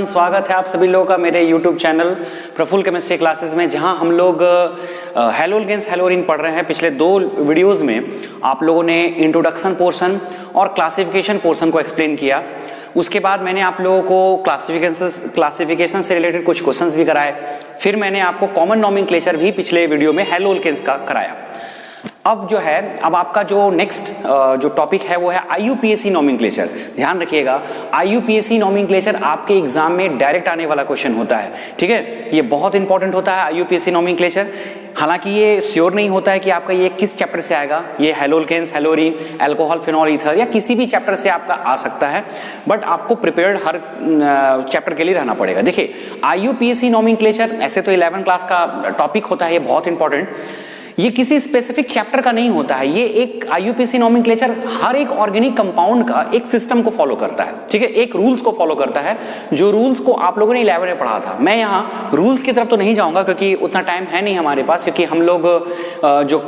Everyone, स्वागत है आप सभी लोगों का मेरे YouTube channel Prafull chemistry classes में, जहां हम लोग हैलोजेंस हैलोरीन पढ़ रहे हैं। पिछले दो वीडियोस में आप लोगों ने इंट्रोडक्शन पोर्शन और क्लासिफिकेशन पोर्शन को एक्सप्लेन किया। उसके बाद मैंने आप लोगों को क्लासिफिकेशन से रिलेटेड कुछ क्वेश्चंस भी कराए। फिर मैंने आपको कॉमन नॉमेनक्लेचर भी पिछले वीडियो में हैलोजेंस का कराया। अब जो है, अब आपका जो नेक्स्ट जो टॉपिक है वो है IUPAC नॉमेनक्लेचर। ध्यान रखिएगा, IUPAC नॉमेनक्लेचर आपके एग्जाम में डायरेक्ट आने वाला क्वेश्चन होता है। ठीक है, ये बहुत इंपॉर्टेंट होता है IUPAC नॉमेनक्लेचर। हालांकि ये श्योर नहीं होता है कि आपका ये किस चैप्टर से आएगा। ये हैलोजेंस हैलोरीन, अल्कोहल, फिनॉल, ईथर या किसी भी चैप्टर से आपका आ सकता है, बट आपको प्रिपेयर्ड हर चैप्टर के लिए रहना पड़ेगा। देखिए, IUPAC नॉमेनक्लेचर ऐसे तो 11 क्लास का टॉपिक होता है, ये बहुत इंपॉर्टेंट। ये किसी स्पेसिफिक चैप्टर का नहीं होता है। ये एक IUPAC नॉमेनक्लेचर हर एक ऑर्गेनिक कंपाउंड का एक सिस्टम को फॉलो करता है। ठीक है, एक रूल्स को फॉलो करता है, जो रूल्स को आप लोगों ने 11 में पढ़ा था। मैं यहाँ रूल्स की तरफ तो नहीं जाऊंगा क्योंकि उतना टाइम है नहीं हमारे पास, क्योंकि हम लोग जो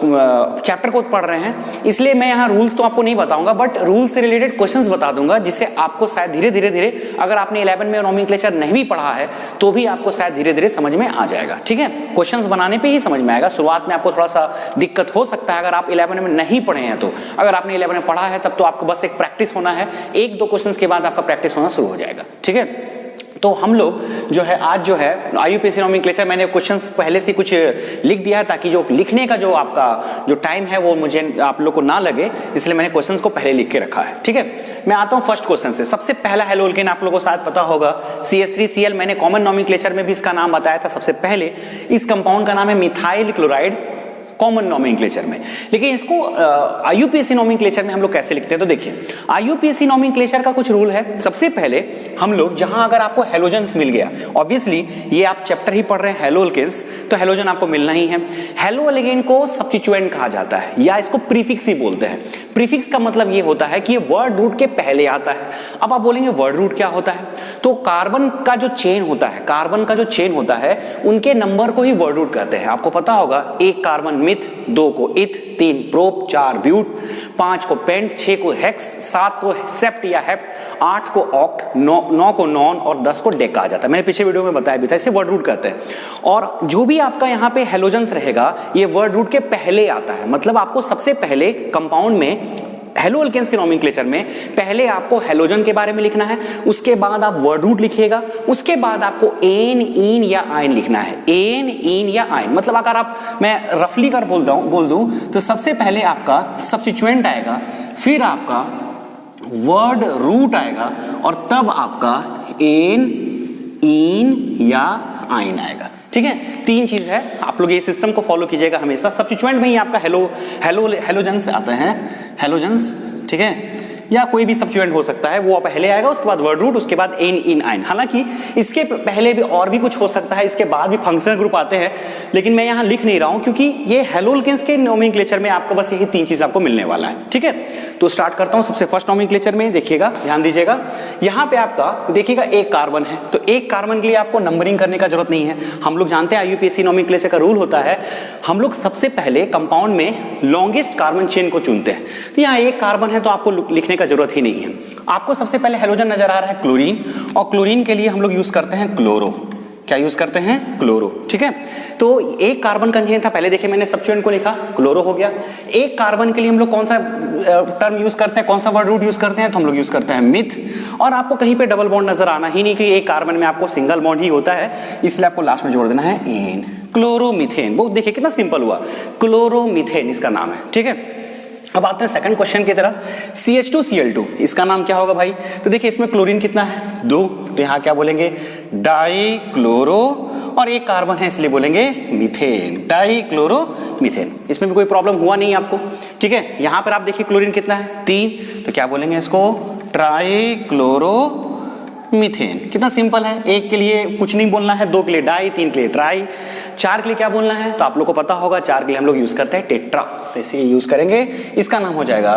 चैप्टर को पढ़ रहे हैं, इसलिए मैं यहाँ रूल्स तो आपको नहीं बताऊंगा, बट रूल्स से रिलेटेड क्वेश्चंस बता दूंगा, जिससे आपको शायद धीरे धीरे अगर आपने 11 में नॉमेनक्लेचर नहीं भी पढ़ा है तो भी आपको शायद धीरे धीरे समझ में आ जाएगा। ठीक है, क्वेश्चंस बनाने पर ही समझ में आएगा। शुरुआत में आपको थोड़ा दिक्कत हो सकता है अगर आप 11 में नहीं पढ़े हैं तो। अगर आपने 11 में पढ़ा है तब तो आपको बस एक प्रैक्टिस होना है, एक दो क्वेश्चंस के बाद आपका प्रैक्टिस होना शुरू हो जाएगा। ठीक है, तो हम लोग जो है आज जो है IUPAC नॉमेनक्लेचर, मैंने क्वेश्चंस पहले से कुछ लिख दिया है ताकि जो लिखने का जो आपका जो टाइम है वो मुझे आप लोग को ना लगे, इसलिए मैंने क्वेश्चंस को पहले लिख के रखा है। ठीक है, मैं आता हूं फर्स्ट क्वेश्चन से। सबसे पहला हैलोजेन आप लोगों को शायद पता होगा, CH3Cl। मैंने कॉमन नॉमेनक्लेचर में भी इसका नाम बताया था सबसे पहले। इस कंपाउंड का नाम है मिथाइल क्लोराइड कॉमन नॉमेनक्लेचर में। लेकिन इसको IUPAC नॉमेनक्लेचर में हम लोग कैसे लिखते हैं, तो देखिए IUPAC नॉमेनक्लेचर का कुछ रूल है। सबसे पहले हम लोग, जहां अगर आपको हैलोजेंस मिल गया, ऑब्वियसली ये आप चैप्टर ही पढ़ रहे हैं हैलोजेंस, तो हैलोजन आपको मिलना ही है। हैलोजेन को सब्स्टिट्यूएंट कहा जाता है या इसको प्रीफिक्स ही बोलते हैं। प्रीफिक्स का मतलब ये होता है कि ये वर्ड रूट के पहले आता है। अब आप बोलेंगे वर्ड रूट क्या होता है, तो कार्बन का जो चेन होता है, कार्बन का जो चेन होता है, उनके नंबर को ही वर्ड रूट कहते हैं। आपको पता होगा, 1 कार्बन मिथ, 2 को इथ, 3 प्रोप, 4 ब्यूट, 5 को पेंट, 6 को हेक्स, 7 को सेप्ट या हेप्ट, 8 को ऑक्ट, 9 को नॉन और 10 को डेक कहा जाता है। मैंने पिछले वीडियो में बताया भी था, इसे वर्ड रूट कहते हैं। और जो भी आपका यहाँ पे हैलोजेंस रहेगा, ये वर्ड रूट के पहले आता है। मतलब आपको सबसे पहले कंपाउंड में, हैलोजेंस के नॉमेनक्लेचर में, पहले आपको हैलोजन के बारे में लिखना है, उसके बाद आप वर्ड रूट लिखिएगा, उसके बाद आपको एन, इन या आयन लिखना है। एन, इन या आयन, मतलब अगर आप, मैं रफली कर बोल दूं तो सबसे पहले आपका सब्स्टिट्यूएंट आएगा, फिर आपका वर्ड रूट आएगा और तब आपका एन, इन या आयन आएगा। ठीक है, 3 चीज है। आप लोग ये सिस्टम को फॉलो कीजिएगा हमेशा। सब्स्टिट्यूएंट में ही आपका हैलोजेंस आते हैं, हैलोजेंस। ठीक है, या कोई भी सब्स्टिट्यूएंट हो सकता है, वो पहले आएगा, उसके बाद वर्ड रूट, उसके बाद एन, इन, आयन। हालांकि इसके पहले भी और भी कुछ हो सकता है, इसके बाद भी फंक्शनल ग्रुप आते हैं, लेकिन मैं यहाँ लिख नहीं रहा हूं क्योंकि ये हैलोजेंस के नॉमेनक्लेचर में आपको बस यही 3 चीज आपको मिलने वाला है। ठीक है, तो स्टार्ट करता हूं सबसे फर्स्ट नॉमेनक्लेचर में। देखिएगा, ध्यान दीजिएगा, यहाँ पे आपका देखिएगा 1 कार्बन है, तो 1 कार्बन के लिए आपको नंबरिंग करने का जरूरत नहीं है। हम लोग जानते हैं IUPAC नॉमेनक्लेचर का रूल होता है, हम लोग सबसे पहले कंपाउंड में लॉन्गेस्ट कार्बन चेन को चुनते हैं। तो यहाँ 1 कार्बन है तो आपको लिखने का जरूरत ही नहीं है। आपको सबसे पहले हैलोजन नजर आ रहा है क्लोरीन, और क्लोरीन के लिए हम लोग यूज करते हैं क्लोरो। क्या यूज करते हैं? क्लोरो। ठीक है, तो 1 कार्बन का चेन था, पहले देखिए मैंने सब्स्टिट्यूएंट को लिखा, क्लोरो हो गया। 1 कार्बन के लिए हम लोग कौन सा टर्म यूज करते हैं, कौन सा वर्ड रूट यूज करते हैं, तो हम लोग यूज करते हैं मिथ। और आपको कहीं पे डबल बॉन्ड नजर आना ही नहीं, कि 1 कार्बन में आपको सिंगल बॉन्ड ही होता है, इसलिए आपको लास्ट में जोड़ देना है एन। क्लोरोमीथेन, वो देखिए कितना सिंपल हुआ, क्लोरोमीथेन इसका नाम है। ठीक है, अब आते हैं सेकंड क्वेश्चन की तरफ। CH2Cl2, इसका नाम क्या होगा भाई, तो देखिए इसमें क्लोरीन कितना है, 2, तो यहाँ क्या बोलेंगे, डाई क्लोरो, और 1 कार्बन है इसलिए बोलेंगे मीथेन, डाई क्लोरो मीथेन। इसमें भी कोई प्रॉब्लम हुआ नहीं आपको। ठीक है, यहाँ पर आप देखिए क्लोरीन कितना है, 3, तो क्या बोलेंगे इसको, ट्राई क्लोरो मीथेन। कितना सिंपल है, 1 के लिए कुछ नहीं बोलना है, 2 के लिए डाई, 3 के लिए ट्राई, 4 के लिए क्या बोलना है, तो आप लोग को पता होगा 4 के लिए हम लोग यूज करते हैं टेट्रा, तो इसे यूज करेंगे, इसका नाम हो जाएगा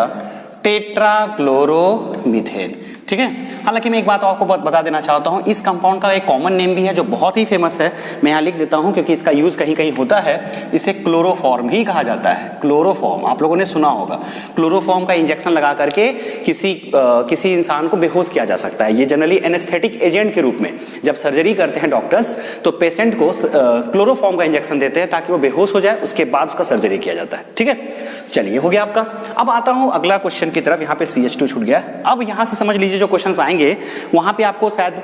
टेट्रा क्लोरो मीथेन। ठीक है। हालांकि मैं एक बात आपको बता देना चाहता हूं, इस कंपाउंड का एक कॉमन नेम भी है जो बहुत ही फेमस है, मैं यहाँ लिख देता हूं क्योंकि इसका यूज कहीं कहीं होता है। इसे क्लोरोफॉर्म ही कहा जाता है। क्लोरोफॉर्म आप लोगों ने सुना होगा। क्लोरोफॉर्म का इंजेक्शन लगा करके किसी इंसान को बेहोश किया जा सकता है। ये जनरली एनेस्थेटिक एजेंट के रूप में जब सर्जरी करते हैं डॉक्टर्स तो पेशेंट को क्लोरोफॉर्म का इंजेक्शन देते हैं ताकि वो बेहोश हो जाए, उसके बाद उसका सर्जरी किया जाता है। ठीक है, चलिए हो गया आपका। अब आता हूं अगला क्वेश्चन की तरफ। यहाँ पे CH2 छूट गया। अब यहाँ से समझ लीजिए जो क्वेश्चंस आएंगे वहां पे आपको शायद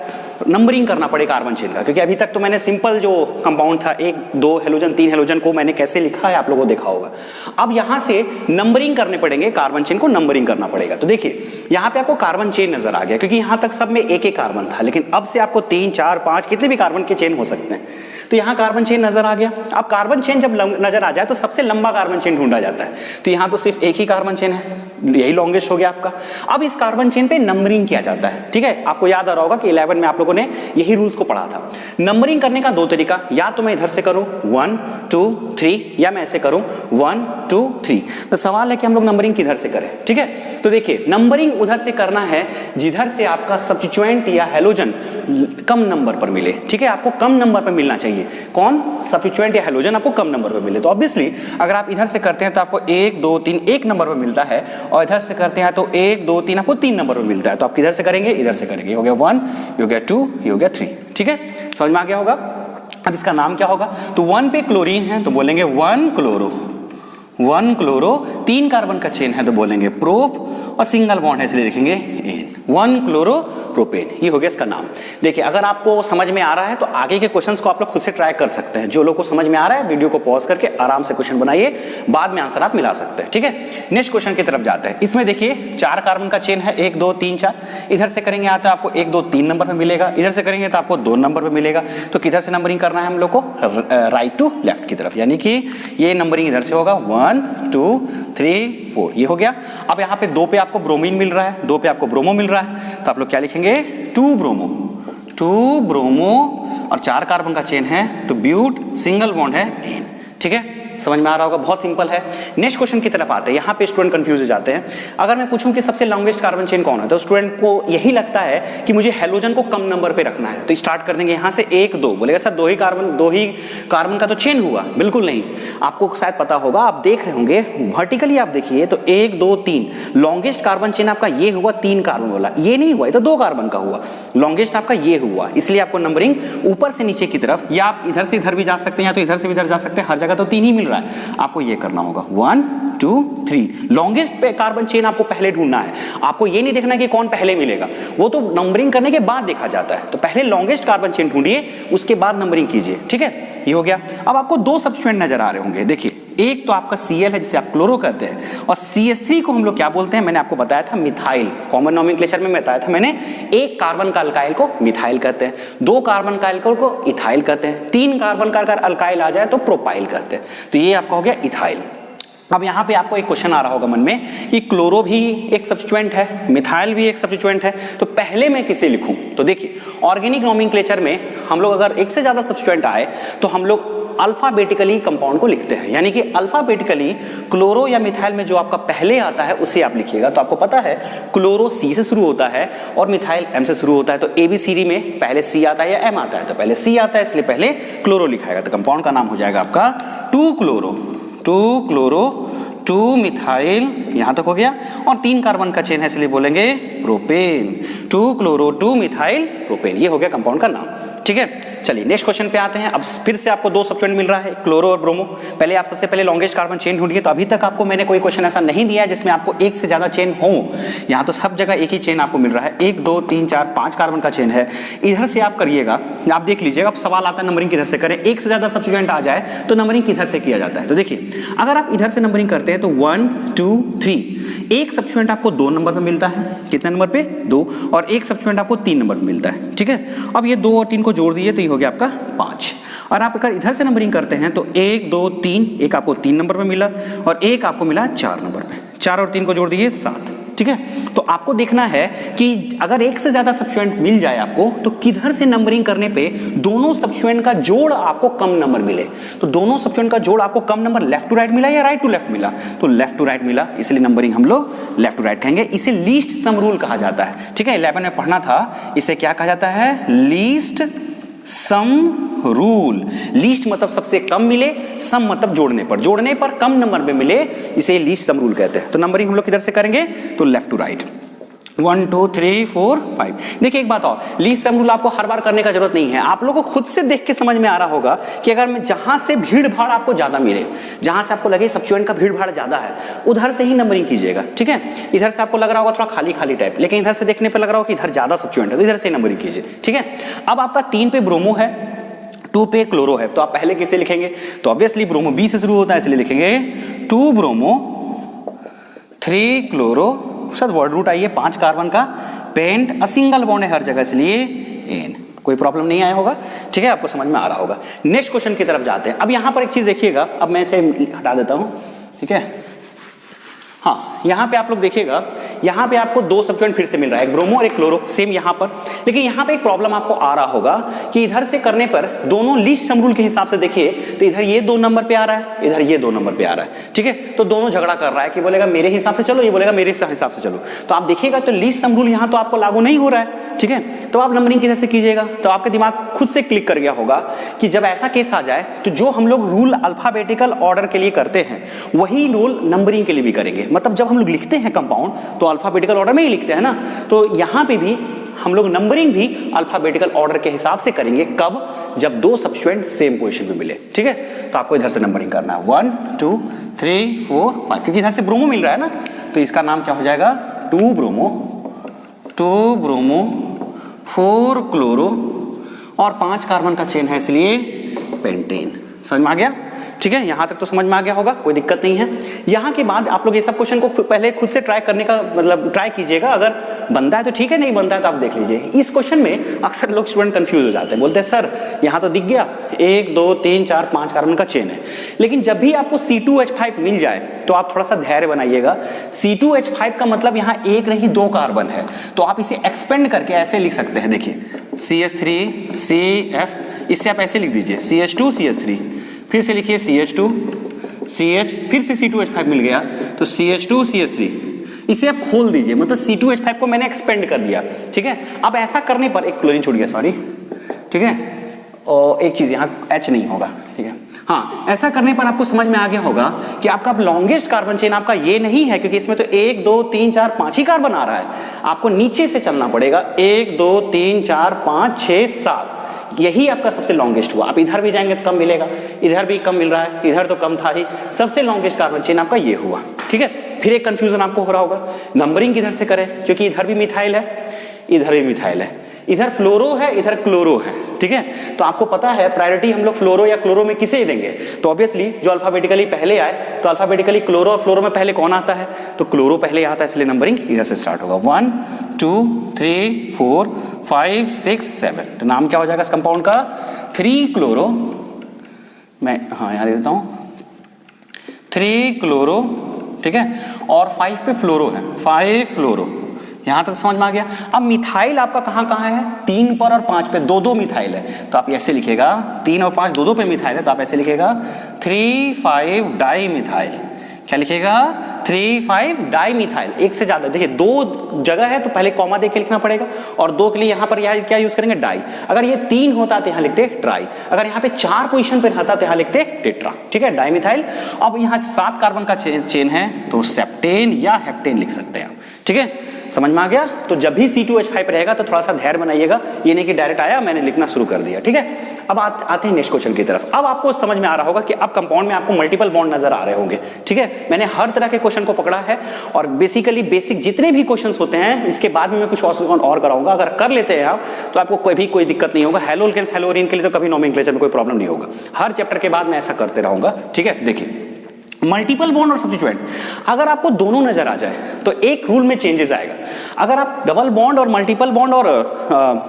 नंबरिंग करना पड़े कार्बन चेन का, क्योंकि अभी तक तो मैंने सिंपल जो कंपाउंड था 1 2 हेलोजन 3 हेलोजन को मैंने कैसे लिखा है आप लोगों को देखा होगा। अब यहाँ से नंबरिंग करने पड़ेंगे, कार्बन चेन को नंबरिंग करना पड़ेगा। तो देखिए यहाँ पे आपको कार्बन चेन नजर आ गया, क्योंकि यहाँ तक सब में एक एक कार्बन था, लेकिन अब से आपको 3 4 5 कितने भी कार्बन के चेन हो सकते हैं। तो यहाँ कार्बन चेन नजर आ गया। अब कार्बन चेन जब नजर आ जाए तो सबसे लंबा कार्बन चेन ढूंढा जाता है। तो यहाँ तो सिर्फ एक ही कार्बन चेन है, यही लॉन्गेस्ट हो गया आपका। अब इस कार्बन चेन पे नंबरिंग किया जाता है। ठीक है, आपको याद आ रहा होगा कि 11 में आप लोगों ने यही रूल्स को पढ़ा था। नंबरिंग करने का 2 तरीका, या तो मैं इधर से करूं 1 2 3, या मैं ऐसे करूं 1 2 3। तो सवाल है कि हम लोग नंबरिंग किधर से करें। ठीक है, तो देखिए नंबरिंग उधर से करना है जिधर से आपका सब्स्टिट्यूएंट या हेलोजन कम नंबर पर मिले। ठीक है, आपको कम नंबर पर मिलना चाहिए। कौन? सब्स्टिट्यूएंट या हेलोजन आपको कम नंबर पर मिले। तो ऑब्वियसली अगर आप इधर से करते हैं तो आपको 1 2 3 1 नंबर पर मिलता है, और इधर से करते हैं तो 1 2 3 आपको 3 नंबर पर मिलता है। तो आप किधर से करेंगे? इधर से करेंगे। हो गया 1, हो गया 2, हो गया 3। ठीक है, समझ में आ गया होगा। अब इसका नाम क्या होगा? तो 1 पे क्लोरीन है तो बोलेंगे 1 क्लोरो, 1 क्लोरो। 3 कार्बन का चेन है तो बोलेंगे प्रोप, और सिंगल बॉन्ड है इसलिए लिखेंगे एन, 1 क्लोरो प्रोपेन। ये हो गया इसका नाम। देखिए अगर आपको समझ में आ रहा है तो आगे के क्वेश्चंस को आप लोग खुद से ट्राई कर सकते हैं। जो लोग को समझ में आ रहा है वीडियो को पॉज करके आराम से क्वेश्चन बनाइए, बाद में आंसर आप मिला सकते हैं। ठीक है, नेक्स्ट क्वेश्चन की तरफ जाते हैं। इसमें देखिए 4 कार्बन का चेन है, 1 2 3 4। इधर से करेंगे आता है आपको 1 2 3 नंबर पर मिलेगा, इधर से करेंगे तो आपको 2 नंबर पर मिलेगा। तो किधर से नंबरिंग करना है हम लोग को? राइट टू लेफ्ट की तरफ, यानी कि ये नंबरिंग इधर से होगा 1 2 3 4। ये हो गया। अब यहाँ पे 2 पे आपको ब्रोमीन मिल रहा है, 2 पे आपको ब्रोमो मिल रहा है, तो आप लोग क्या लिखेंगे? 2 ब्रोमो, 2 ब्रोमो। और 4 कार्बन का चेन है तो ब्यूट, सिंगल बॉन्ड है एन। ठीक है, समझ में आ रहा होगा, बहुत सिंपल है। नेक्स्ट क्वेश्चन की तरफ आते हैं। यहाँ पे स्टूडेंट कंफ्यूज हो जाते हैं। अगर मैं पूछूं कि सबसे लॉन्गेस्ट कार्बन चेन कौन है तो स्टूडेंट को यही लगता है कि मुझे हेलोजन को कम नंबर पे रखना है। तो स्टार्ट कर देंगे यहाँ से 1 2। बोलेगा सर 2 ही कार्बन का तो चेन हुआ। बिल्कुल नहीं, आपको शायद पता होगा, आप देख रहे होंगे वर्टिकली आप देखिए तो 1 2 3 लॉन्गेस्ट कार्बन चेन आपका ये हुआ 3 कार्बन वाला, ये नहीं हुआ, ये तो 2 कार्बन का हुआ। लॉन्गेस्ट आपका ये हुआ, इसलिए आपको नंबरिंग ऊपर से नीचे की तरफ, या आप इधर से इधर भी जा सकते हैं या तो इधर से भी इधर जा सकते हैं। हर जगह तो 3 ही मिल रहा है, आपको ये करना होगा 1 2 3। लॉन्गेस्ट कार्बन चेन आपको पहले ढूंढना है। आपको ये नहीं देखना कि कौन पहले मिलेगा, वो तो नंबरिंग करने के बाद देखा जाता है। तो पहले लॉन्गेस्ट कार्बन चेन ढूंढिए, उसके बाद नंबरिंग कीजिए। ठीक है, ये हो गया। अब आपको 2 सब्स्टिट्यूएंट नजर आ रहे होंगे। देखिए एक तो आपका Cl है जिसे आप क्लोरो कहते हैं, और CH3 को हम लोग क्या बोलते हैं? मैंने आपको बताया था मिथाइल। कॉमन नोमेनक्लेचर में बताया था मैंने, 1 कार्बन का अल्काइल को मिथाइल कहते हैं, 2 कार्बन का अल्काइल को इथाइल कहते हैं, 3 कार्बन का अगर अल्काइल आ जाए तो प्रोपाइल कहते हैं। तो ये आपका हो गया इथाइल। अब यहाँ पे आपको एक क्वेश्चन आ रहा होगा मन में कि क्लोरो भी एक सब्स्टिट्यूएंट है, मिथाइल भी एक सब्स्टिट्यूएंट है, तो पहले मैं किसे लिखूं? तो देखिए ऑर्गेनिक नोमेनक्लेचर में हम लोग अगर एक से ज्यादा सब्स्टिट्यूएंट आए तो हम लोग अल्फाबेटिकली कंपाउंड को लिखते हैं, यानी कि अल्फाबेटिकली क्लोरो या मिथाइल में जो आपका पहले आता है उसे आप लिखिएगा। तो आपको पता है क्लोरो C से शुरू होता है और मिथाइल M से शुरू होता है। तो ABCD में पहले C आता है या M आता है? तो पहले C आता है, इसलिए पहले क्लोरो लिखाएगा। तो कंपाउंड का नाम हो जाएगा आपका 2 क्लोरो, 2 क्लोरो 2 मिथाइल, यहां तक हो गया। और 3 कार्बन का चेन है इसलिए बोलेंगे प्रोपेन, 2 क्लोरो 2 मिथाइल प्रोपेन। ये हो गया कंपाउंड का नाम। ठीक है, चलिए नेक्स्ट क्वेश्चन पे आते हैं। अब फिर से आपको 2 सब्स्टिट्यूएंट मिल रहा है, क्लोरो और ब्रोमो। पहले आप सबसे पहले लॉन्गेस्ट कार्बन चेन ढूंढिए। तो अभी तक आपको मैंने कोई क्वेश्चन ऐसा नहीं दिया है जिसमें आपको एक से ज्यादा चेन हो। यहाँ तो सब जगह एक ही चेन आपको मिल रहा है, 1 2 3 4 5 कार्बन का चेन है। इधर से आप करिएगा, आप देख लीजिएगा। अब सवाल आता है नंबरिंग किधर से करें? एक से ज्यादा सब्स्टिट्यूएंट आ जाए तो नंबरिंग किधर से किया जाता है? तो देखिए अगर आप इधर से नंबरिंग करते हैं तो 1 2 3, एक सब्स्टिट्यूएंट आपको 2 नंबर पे मिलता है। कितने नंबर पे? 2। और एक सब्स्टिट्यूएंट आपको 3 नंबर पे मिलता है। ठीक है, अब ये 2 और 3 को जोड़ दीजिए तो ये हो गया आपका 5। और आप अगर इधर से नंबरिंग करते हैं तो 1 2 3, एक आपको 3 नंबर पे मिला और एक आपको मिला 4 नंबर पे। 4 और 3 को जोड़ दीजिए 7। ठीक है। तो आपको देखना है कि अगर एक से ज्यादा सब्स्टिट्यूएंट मिल जाए आपको तो किधर से नंबरिंग करने पे दोनों सब्स्टिट्यूएंट का जोड़ आपको कम नंबर मिले। तो दोनों सब्स्टिट्यूएंट का जोड़ आपको कम नंबर लेफ्ट टू राइट मिला या राइट टू लेफ्ट मिला, तो लेफ्ट टू राइट मिला, इसलिए नंबरिंग हम लोग लेफ्ट टू राइट कहेंगे। इसे लीस्ट सम रूल कहा जाता है, ठीक है। 11 में पढ़ना था, इसे क्या कहा जाता है, लीस्ट सम रूल। लीस्ट मतलब सबसे कम मिले, सम मतलब जोड़ने पर कम नंबर में मिले, इसे लीस्ट सम रूल कहते हैं। तो नंबरिंग हम लोग किधर से करेंगे, तो लेफ्ट टू राइट, 1 2 3 4 5। देखिए एक बात और, लीस्ट सम रूल आपको हर बार करने का जरूरत नहीं है। आप लोगों को खुद से देख के समझ में आ रहा होगा कि अगर मैं जहां से भीड़ भाड़ आपको ज्यादा मिले, जहां से आपको लगे सब्स्टिट्यूएंट का भीड़ भाड़ ज्यादा है, उधर से ही नंबरिंग कीजिएगा, ठीक है। इधर से आपको लग रहा होगा थोड़ा खाली खाली टाइप, लेकिन इधर से देखने पर लग रहा होगा कि इधर ज्यादा सब्स्टिट्यूएंट है, तो इधर से नंबरिंग कीजिए, ठीक है। अब आपका 3 पे ब्रोमो है, 2 पे क्लोरो है, तो आप पहले किसे लिखेंगे, तो ऑब्वियसली ब्रोमो बी से शुरू होता है, इसलिए लिखेंगे 2 bromo 3 chloro, sir word root आइए 5 कार्बन का, पेंट सिंगल बॉन्ड है हर जगह, इसलिए एन। कोई प्रॉब्लम नहीं आया होगा, ठीक है, आपको समझ में आ रहा होगा। नेक्स्ट क्वेश्चन की तरफ जाते हैं। अब यहां पर एक चीज देखिएगा, अब मैं इसे हटा देता हूं, ठीक है। हाँ, यहाँ पे आप लोग देखिएगा, यहाँ पे आपको 2 सब्स्टिट्यूएंट फिर से मिल रहा है, एक ब्रोमो और एक क्लोरो, सेम यहाँ पर। लेकिन यहाँ पे एक प्रॉब्लम आपको आ रहा होगा कि इधर से करने पर दोनों लीस्ट सम रूल के हिसाब से देखिए, तो इधर ये 2 नंबर पे आ रहा है, इधर ये 2 नंबर पे आ रहा है, ठीक है। तो दोनों झगड़ा कर रहा है कि बोलेगा मेरे हिसाब से चलो, ये बोलेगा मेरे हिसाब से चलो। तो आप देखिएगा तो लीस्ट सम रूल यहाँ तो आपको लागू नहीं हो रहा है, ठीक है। तो आप नंबरिंग किधर से कीजिएगा, तो आपका दिमाग खुद से क्लिक कर गया होगा कि जब ऐसा केस आ जाए तो जो हम लोग रूल अल्फाबेटिकल ऑर्डर के लिए करते हैं वही रूल नंबरिंग के लिए भी करेंगे। मतलब जब हम लोग लिखते हैं कंपाउंड तो अल्फाबेटिकल ऑर्डर में ही लिखते हैं ना, तो यहां पे भी हम लोग नंबरिंग भी अल्फाबेटिकल ऑर्डर के हिसाब से करेंगे। कब, जब 2 सब्स्टिट्यूएंट सेम पोजीशन पे मिले, ठीक है। तो आपको इधर से नंबरिंग करना है 1 2 3 4 5, क्योंकि इधर से ब्रोमो मिल रहा है ना, तो इसका नाम क्या हो जाएगा, 2 ब्रोमो 4 क्लोरो और 5 कार्बन का चेन है, इसलिए पेंटेन। समझ में आ गया, ठीक है। यहां तक तो समझ में आ गया होगा, कोई दिक्कत नहीं है। यहां के बाद आप लोग ये सब क्वेश्चन को पहले खुद से ट्राई करने का मतलब ट्राई कीजिएगा, अगर बनता है तो ठीक है, नहीं बनता है तो आप देख लीजिए। इस क्वेश्चन में अक्सर लोग स्टूडेंट कंफ्यूज हो जाते हैं, बोलते हैं सर यहां तो दिख गया 1 2 3 4 5 कार्बन का चेन है, लेकिन जब भी आपको C2H5 मिल जाए तो आप थोड़ा सा धैर्य बनाइएगा। C2H5 का मतलब यहाँ एक नहीं 2 कार्बन है, तो आप इसे एक्सपेंड करके ऐसे लिख सकते हैं। देखिए CH3 CF, इससे आप ऐसे लिख दीजिए CH2 CH3, फिर से लिखिए CH2 CH, फिर से C2H5 मिल गया तो CH2 CH3, इसे आप खोल दीजिए, मतलब C2H5 को मैंने एक्सपेंड कर दिया, ठीक है। अब ऐसा करने पर एक क्लोरीन छूट गया, सॉरी, ठीक है, और एक चीज यहाँ H नहीं होगा, ठीक है। हाँ, ऐसा करने पर आपको समझ में आ गया होगा कि आपका लॉन्गेस्ट कार्बन चेन आपका ये नहीं है, क्योंकि इसमें तो 1 2 3 4 5 ही कार्बन आ रहा है। आपको नीचे से चलना पड़ेगा, 1 2 3 4 5 6 7, यही आपका सबसे लॉन्गेस्ट हुआ। आप इधर भी जाएंगे तो कम मिलेगा, इधर भी कम मिल रहा है, इधर तो कम था ही, सबसे लॉन्गेस्ट कार्बन चेन आपका ये हुआ, ठीक है। फिर एक कंफ्यूजन आपको हो रहा होगा, नंबरिंग किधर से करें, क्योंकि इधर भी मिथाइल है, इधर भी मिथाइल है, इधर फ्लोरो है, इधर क्लोरो है, ठीक है। तो आपको पता है प्रायोरिटी हम लोग फ्लोरो या क्लोरो में किसे देंगे, तो ऑब्वियसली जो अल्फाबेटिकली पहले आए, तो अल्फाबेटिकली क्लोरो और फ्लोरो में पहले कौन आता है, तो क्लोरो पहले आता है, इसलिए नंबरिंग इधर से स्टार्ट होगा 1 2 3 4 5 6 7। तो नाम क्या हो जाएगा इस कंपाउंड का, 3 क्लोरो, मैं हाँ यहाँ दे देता हूँ 3 क्लोरो, ठीक है, और 5 पे फ्लोरो है, 5 फ्लोरो। यहां तक समझ में आ गया। अब मिथाइल आपका कहां कहां है, 3 पर और 5 पे, 2 2 मिथाइल है, तो आप ऐसे लिखेगा, 3 और 5 2 2 पे मिथाइल है, तो आप ऐसे लिखेगा 3 5 डाई मिथाइल। क्या लिखेगा, 3 5 डाई मिथाइल। एक से ज्यादा, देखिए 2 जगह है तो पहले कॉमा देके लिखना पड़ेगा, और 2 के लिए यहां पर यह क्या यूज करेंगे, डाई। अगर ये 3 होता तो यहां लिखते ट्राई, अगर यहां पे 4 पोजीशन पे रहता तो यहां लिखते टेट्रा, ठीक है, डाई मिथाइल। अब यहां 7 कार्बन का चेन है तो सेप्टेन या हेप्टेन लिख सकते हैं, ठीक है। समझ में आ गया। तो जब भी C2H5 रहेगा तो थोड़ा सा धैर्य बनाइएगा, ये नहीं कि डायरेक्ट आया मैंने लिखना शुरू कर दिया, ठीक है। अब आते हैं नेक्स्ट क्वेश्चन की तरफ। अब आपको समझ में आ रहा होगा कि अब कंपाउंड में आपको मल्टीपल बॉन्ड नजर आ रहे होंगे, ठीक है। मैंने हर तरह के क्वेश्चन को पकड़ा है, और बेसिकली बेसिक जितने भी क्वेश्चंस होते हैं, इसके बाद में मैं कुछ और कराऊंगा। अगर कर लेते हैं आप तो आपको कोई दिक्कत नहीं होगा। हैलोल्केन्स हैलोरीन के लिए तो कभी नोमेनक्लेचर में कोई प्रॉब्लम नहीं होगा, हर चैप्टर के बाद मैं ऐसा करते रहूंगा, ठीक है। देखिए मल्टीपल बॉन्ड और सब्स्टिट्यूएंट, अगर आपको दोनों नजर आ जाए तो एक रूल में चेंजेस आएगा। अगर आप डबल बॉन्ड और मल्टीपल बॉन्ड और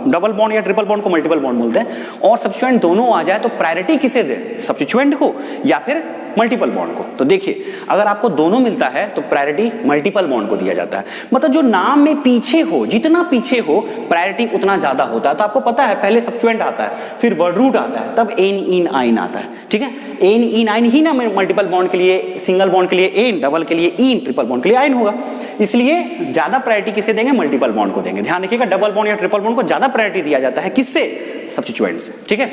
डबल बॉन्ड या ट्रिपल बॉन्ड को मल्टीपल बॉन्ड बोलते हैं, और सब्स्टिट्यूएंट दोनों आ जाए तो प्रायोरिटी किसे दे, सब्स्टिट्यूएंट को या फिर मल्टीपल बॉन्ड को। तो देखिए अगर आपको दोनों मिलता है तो प्रायोरिटी मल्टीपल बॉन्ड को दिया जाता है। मतलब जो नाम में पीछे हो, जितना पीछे हो प्रायोरिटी उतना ज्यादा होता है। तो आपको पता है पहले सब्स्टिट्यूएंट आता है, फिर वर्ड रूट आता है, तब एन इन आइन आता है। ठीक है, एन इन आइन ही ना मल्टीपल बॉन्ड के लिए, सिंगल बॉन्ड के लिए एन, डबल के लिए इन, ट्रिपल बॉन्ड के लिए आइन होगा। इसलिए ज्यादा प्रायोरिटी किसे देंगे? मल्टीपल बॉन्ड को देंगे। ध्यान रखिएगा डबल बॉन्ड या ट्रिपल बॉन्ड को ज्यादा प्रायोरिटी दिया जाता है। किससे? सब्स्टिट्यूएंट से। ठीक है,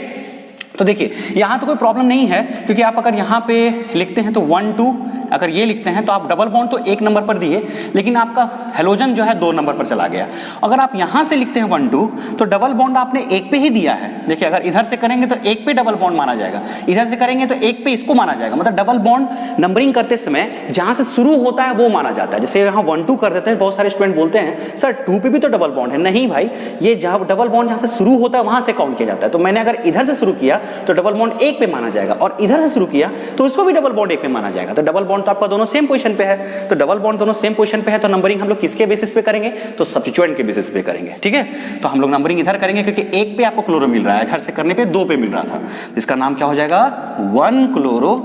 तो देखिए यहां तो कोई प्रॉब्लम नहीं है, क्योंकि आप अगर यहां पे लिखते हैं तो 1 2, अगर ये लिखते हैं तो आप डबल बॉन्ड तो 1 नंबर पर दिए, लेकिन आपका हेलोजन जो है 2 नंबर पर चला गया। अगर आप यहां से लिखते हैं 1 2 तो डबल बॉन्ड आपने 1 पे ही दिया है। देखिए अगर इधर से करेंगे तो 1 पे डबल बॉन्ड माना जाएगा, इधर से करेंगे तो 1 पे इसको माना जाएगा। मतलब डबल बॉन्ड नंबरिंग करते समय जहां से शुरू होता है वो माना जाता है। जैसे यहाँ 1 2 कर देते हैं, बहुत सारे स्टूडेंट बोलते हैं सर 2 पे भी तो डबल बॉन्ड है। नहीं भाई, ये जहां डबल बॉन्ड जहां से शुरू होता है वहां से काउंट किया जाता है। तो मैंने अगर इधर से शुरू किया तो डबल बॉन्ड 1 पे माना जाएगा, और इधर से शुरू किया तो इसको भी डबल बॉन्ड 1 पे माना जाएगा। तो डबल बॉन्ड तो आपका दोनों सेम पोजीशन पे है, तो डबल बॉन्ड दोनों सेम पोजीशन पे है, तो नंबरिंग हम लोग किसके बेसिस पे करेंगे? तो सब्स्टिट्यूएंट के बेसिस पे करेंगे। ठीक है, तो हम लोग नंबरिंग इधर करेंगे क्योंकि 1 पे आपको क्लोरो मिल रहा है, घर से करने पे 2 पे मिल रहा था। इसका नाम क्या हो जाएगा? 1 क्लोरो।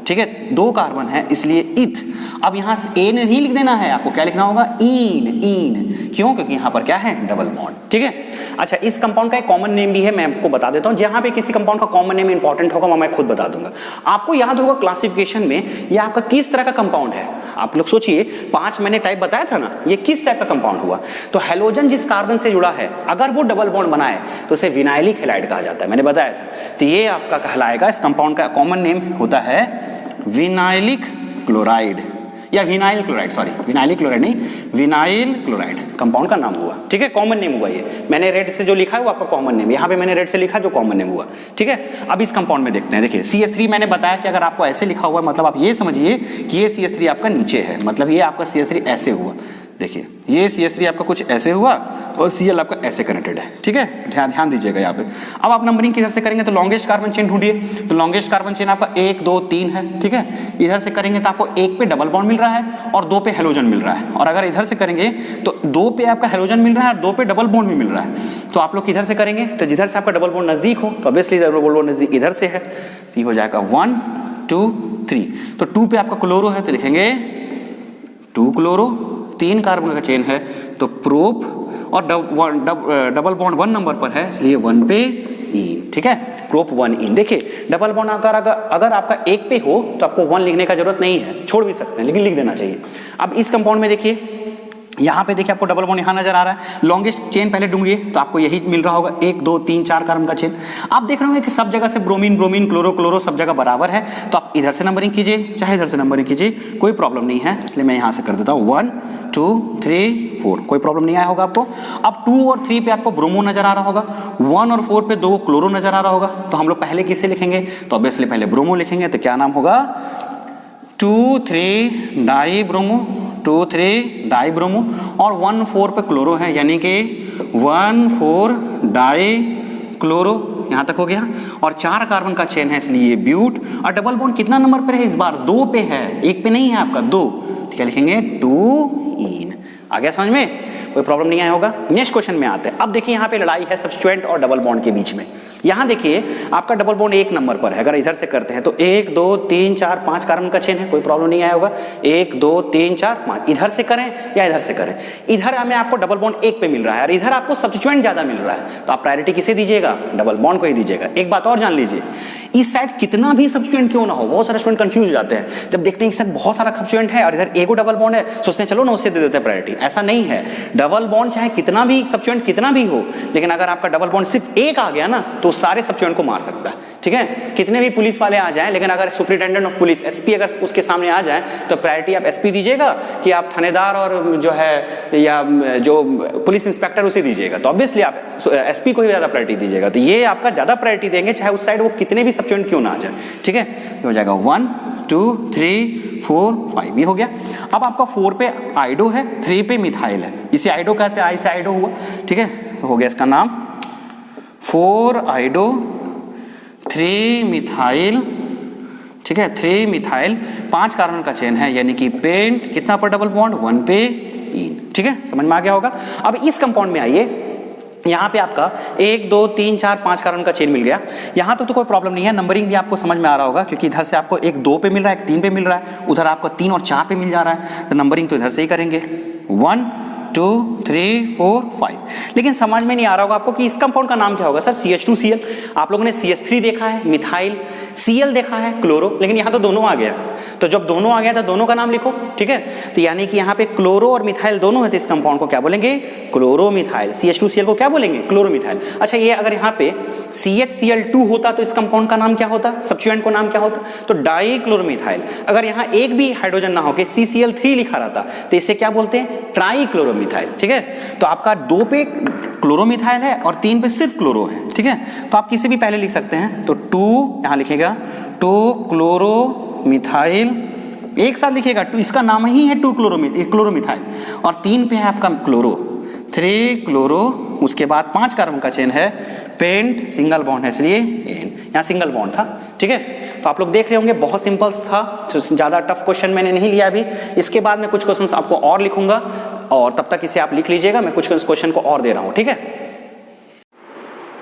ठीक है, 2 कार्बन है इसलिए इथ। अब यहां से ए नहीं लिख देना है, आपको क्या लिखना होगा? इन। इन क्यों? क्योंकि यहां पर क्या है? Double bond. ठीक है, अच्छा इस कंपाउंड का एक कॉमन नेम भी है, मैं आपको बता देता हूं। जहां पे किसी कंपाउंड का कॉमन नेम इंपॉर्टेंट होगा मैं खुद बता दूंगा। आपको याद होगा क्लासिफिकेशन में ये आपका किस तरह का कंपाउंड है। आप लोग सोचिए 5 मैंने टाइप बताया था ना, ये किस टाइप का कंपाउंड हुआ? तो हेलोजन जिस कार्बन से जुड़ा है अगर वो डबल बॉन्ड बनाए तो उसे विनाइलिक हैलाइड कहा जाता है, मैंने बताया था। तो ये आपका कहलाएगा, इस कंपाउंड का कॉमन नेम होता है विनाइलिक क्लोराइड या vinyl chloride. Sorry, vinylic chloride नहीं, विनाइल क्लोराइड कंपाउंड का नाम हुआ। ठीक है, कॉमन नेम हुआ ये। मैंने रेड से जो लिखा है वो आपका कॉमन नेम, यहाँ पे मैंने रेड से लिखा जो कॉमन नेम हुआ। ठीक है, अब इस कंपाउंड में देखते हैं। देखिए CH3 मैंने बताया कि अगर आपको ऐसे लिखा हुआ है मतलब आप ये समझिए कि ये CH3 आपका नीचे है, मतलब ये आपका CH3 ऐसे हुआ। देखिए ये CH3 आपका कुछ ऐसे हुआ और Cl आपका ऐसे कनेक्टेड है। ठीक है, ध्यान दीजिएगा यहाँ पे। अब आप नंबरिंग किधर से करेंगे तो लॉन्गेस्ट कार्बन चेन ढूंढिए। तो लॉन्गेस्ट कार्बन चेन आपका 1 2 3 है। ठीक है, इधर से करेंगे तो आपको 1 पे डबल बॉन्ड मिल रहा है और 2 पे हेलोजन मिल रहा है, और अगर इधर से करेंगे तो 2 पे आपका हेलोजन मिल रहा है और 2 पे डबल बॉन्ड भी मिल रहा है। तो आप लोग किधर से करेंगे? तो जिधर से आपका डबल बॉन्ड नजदीक हो, तो ऑब्वियसली डबल बॉन्ड नजदीक इधर से है, तो ये हो जाएगा 1 2 3। तो 2 पे आपका क्लोरो है तो लिखेंगे 2 क्लोरो। 3 कार्बन का चेन है तो प्रोप, और डबल बॉन्ड 1 नंबर पर है इसलिए 1 पे इन। ठीक है, प्रोप 1 इन। देखिए डबल बॉन्ड अगर आपका 1 पे हो तो आपको 1 लिखने का जरूरत नहीं है, छोड़ भी सकते हैं, लेकिन लिख देना चाहिए। अब इस कंपाउंड में देखिए, यहाँ पे देखिए आपको डबल बॉन्ड यहाँ नजर आ रहा है। लॉन्गेस्ट चेन पहले ढूंढिए तो आपको यही मिल रहा होगा 1 2 3 4 कार्बन का चेन। आप देख रहे होंगे कि सब जगह से ब्रोमीन ब्रोमीन, क्लोरो क्लोरो सब जगह बराबर है। तो आप इधर से नंबरिंग कीजिए चाहे इधर से नंबरिंग कीजिए, कोई प्रॉब्लम नहीं है। इसलिए मैं यहाँ से कर देता हूँ 1 2 3 4, कोई प्रॉब्लम नहीं आया होगा आपको। अब 2 और 3 पे आपको ब्रोमो नजर आ रहा होगा, 1 और 4 पे 2 क्लोरो नजर आ रहा होगा। तो हम लोग पहले किससे लिखेंगे? तो ऑब्वियसली पहले ब्रोमो लिखेंगे। तो क्या नाम होगा? 2 3 डाई ब्रोमो, 2 3 डाई ब्रोमो, और 1 4 पे क्लोरो है यानी कि 1 4 डाई क्लोरो। यहाँ तक हो गया, और 4 कार्बन का चेन है इसलिए ये ब्यूट। और डबल बॉन्ड कितना नंबर पर है इस बार? 2 पे है, 1 पे नहीं है आपका, 2। क्या लिखेंगे? 2 इन। आ गया समझ में? कोई प्रॉब्लम नहीं आया होगा। नेक्स्ट क्वेश्चन में आते हैं। अब देखिए यहाँ पे लड़ाई है सब्स्टिट्यूएंट और डबल बॉन्ड के बीच में। यहाँ देखिए आपका डबल बॉन्ड 1 नंबर पर है, अगर इधर से करते हैं तो 1 2 3 4 5 कार्बन का चेन है, कोई प्रॉब्लम नहीं आया होगा। 1 2 3 4 5, इधर से करें या इधर से करें, इधर हमें आपको डबल बॉन्ड 1 पे मिल रहा है और इधर आपको सब्स्टिट्यूएंट ज्यादा मिल रहा है, तो आप प्रायोरिटी किसे दीजिएगा? डबल बॉन्ड को ही दीजिएगा। एक बात और जान लीजिए, इस साइड कितना भी सब्स्टिट्यूएंट क्यों ना हो, बहुत सारे स्टूडेंट कंफ्यूज हो जाते हैं जब देखते हैं इस साइड बहुत सारा सब्स्टिट्यूएंट है और इधर एगो डबल बॉन्ड है, सोचते हैं चलो ना उससे दे देते हैं प्रायोरिटी। ऐसा नहीं है, डबल बॉन्ड चाहे कितना भी सब्स्टिट्यूएंट कितना भी हो, लेकिन अगर आपका डबल बॉन्ड सिर्फ 1 आ गया ना तो सारे सब्स्टिट्यूएंट को मार सकता है। ठीक है, कितने भी पुलिस वाले आ जाएं, लेकिन अगर सुपरिटेंडेंट ऑफ पुलिस एसपी अगर उसके सामने आ जाए तो प्रायोरिटी आप एसपी दीजिएगा कि आप थानेदार और जो है या जो पुलिस इंस्पेक्टर उसे दीजिएगा? तो ऑब्वियसली आप एसपी को ही ज्यादा प्रायोरिटी दीजिएगा। तो ये आपका ज्यादा प्रायोरिटी देंगे चाहे उस साइड वो कितने भी सब्स्टिट्यूएंट क्यों ना आ जाए। ठीक है, ये हो जाएगा 1 2 3 4 5, ये हो गया। अब आपका 4 पे आइडो है, 3 पे मिथाइल है, इसे आइडो कहते हैं, आई से आइडो हुआ। ठीक है, तो हो गया इसका नाम 4 आइडो 3 मिथाइल। ठीक है, 3 मिथाइल, 5 कार्बन का चेन है यानी कि पेंट कितना पर डबल बॉन्ड? 1 पे इन। ठीक है, समझ में आ गया होगा। अब इस कंपाउंड में आइए, यहाँ पे आपका 1 2 3 4 5 कार्बन का चेन मिल गया। यहाँ तक तो कोई प्रॉब्लम नहीं है, नंबरिंग भी आपको समझ में आ रहा होगा, क्योंकि इधर से आपको एक 2 पे मिल रहा है, एक 3 पे मिल रहा है, उधर आपको 3 और 4 पे मिल जा रहा है, तो नंबरिंग तो इधर से ही करेंगे 1 2 3 4 5। लेकिन समझ में नहीं आ रहा होगा आपको कि इस कंपाउंड का नाम क्या होगा। सर CH2Cl, आप लोगों ने CH3 देखा है, मिथाइल, Cl देखा है, क्लोरो, लेकिन यहाँ तो दोनों आ गया। तो जब दोनों आ गया तो दोनों का नाम लिखो, ठीक है। तो यानी कि यहाँ पे क्लोरो और मिथाइल दोनों है, तो इस कंपाउंड को क्या बोलेंगे, क्लोरोमिथाइल। CH2Cl को क्या बोलेंगे, क्लोरोमिथाइल। अच्छा, ये अगर यहाँ पे CHCl2 होता तो इस कंपाउंड का नाम क्या होता, सब्स्टिट्यूएंट को नाम क्या होता, तो डाइक्लोरोमिथाइल। अगर यहाँ एक भी हाइड्रोजन ना होके CCl3 लिखा रहता तो इसे क्या बोलते हैं, ट्राइक्लोरोमिथाइल, ठीक है। तो आपका 2 पे क्लोरोमिथाइल है और 3 पे सिर्फ क्लोरो है, ठीक है। तो आप किसी भी पहले लिख सकते हैं, तो 2 यहाँ लिखेगा 2 क्लोरोमिथाइल, एक साथ लिखिएगा 2, इसका नाम ही है 2 क्लोरोमिथाइल, और 3 पे है आपका क्लोरो, 3 क्लोरो, उसके बाद 5 कार्बन का चेन है, पेंट, सिंगल बॉन्ड है इसलिए एन, यहाँ सिंगल बॉन्ड था, ठीक है। तो आप लोग देख रहे होंगे बहुत सिंपल था, ज़्यादा टफ क्वेश्चन मैंने नहीं लिया अभी। इसके बाद मैं कुछ क्वेश्चन आपको और लिखूंगा, और तब तक इसे आप लिख लीजिएगा, मैं कुछ क्वेश्चन को और दे रहा हूँ, ठीक है।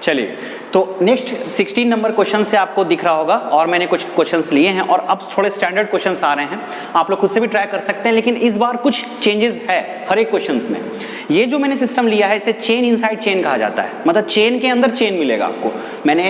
चलिए, तो नेक्स्ट 16 नंबर क्वेश्चन से आपको दिख रहा होगा, और मैंने कुछ क्वेश्चंस लिए हैं, और अब थोड़े स्टैंडर्ड क्वेश्चंस आ रहे हैं, आप लोग खुद से भी ट्राई कर सकते हैं, लेकिन इस बार कुछ चेंजेस है हर एक क्वेश्चंस में। ये जो मैंने सिस्टम लिया है इसे चेन इनसाइड चेन कहा जाता है, मतलब चेन के अंदर चेन मिलेगा आपको। मैंने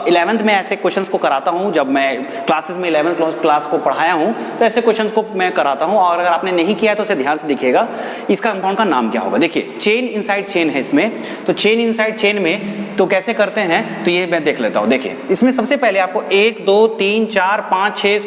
11th में ऐसे क्वेश्चंस को कराता हूँ, जब मैं क्लासेस में 11th क्लास को पढ़ाया हूँ तो ऐसे क्वेश्चंस को मैं कराता हूँ, और अगर आपने नहीं किया है तो उसे ध्यान से देखिएगा, इसका कंपाउंड का नाम क्या होगा। देखिए, चेन इनसाइड चेन है इसमें, तो चेन इनसाइड चेन में तो कैसे करते हैं, तो ये मैं देख लेता हूँ। देखिए, इसमें सबसे पहले आपको 1 2 3 4 5 6